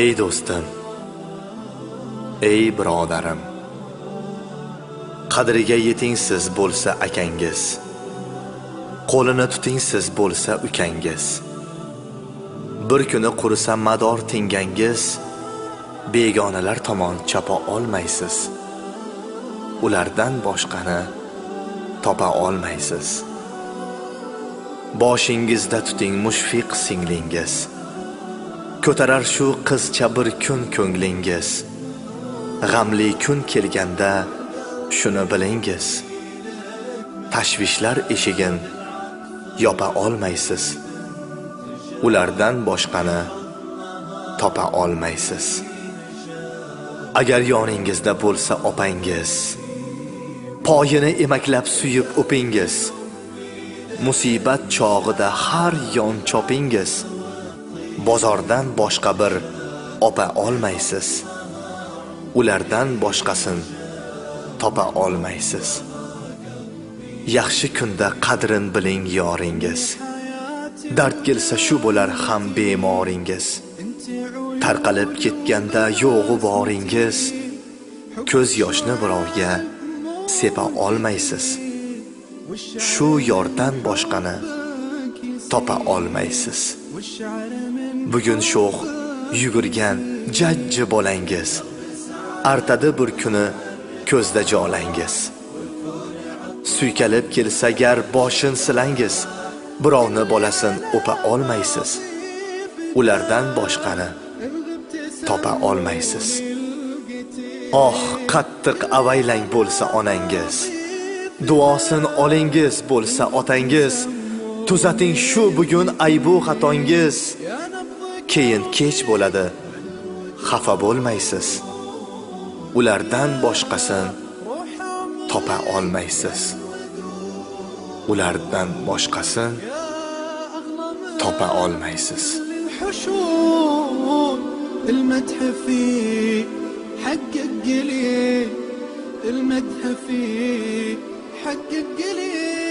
Ey do'stim, ey birodarim, qadriga yeting siz bo'lsa akangiz, qo'lini tuting siz bo'lsa ukangiz. Bir kuni qurisa mador tingangiz, begonalar tomon chapa olmaysiz. Ulardan boshqani topa olmaysiz. Boshingizda tuting mushfiq singlingiz, ko'tarar shu qizcha bir kun ko'nglingiz. G'amli kun kelganda shuni bilingiz, tashvishlar eshigin yopa olmaysiz. Ulardan boshqani topa olmaysiz. Agar yoningizda bo'lsa opangiz, poyini emaklab suyib o'pingiz. Musibat chog'ida har yon chopingiz. Bozordan boshqa bir opa olmaysiz. Ulardan boshqasin topa olmaysiz. Yaxshi kunda qadrin biling yoringiz. Dard kelsa shu bo'lar ham bemoringiz. Tarqalib ketganda yo'g'i boringiz. Ko'z yoshni birovga sepa olmaysiz. Shu yordan boshqani topa olmaysiz. Bugun sho'x yugurgan jajji bolangiz, artadi bir kuni ko'zda jolangiz. Suykalib kelsa gar boshin silangiz, birovni bolasin o'pa olmaysiz. Ulardan boshqani topa olmaysiz. Oh, qattiq avaylang bo'lsa onangiz, duosin olingiz bo'lsa otangiz. Tuzating shu bugun aybu xatongiz. Keyin kech bo'ladi, xafa bo'lmaysiz. Ulardan boshqasin topa olmaysiz. Ulardan boshqasin topa olmaysiz. المدح فيه حقق لي، المدح فيه حقق لي.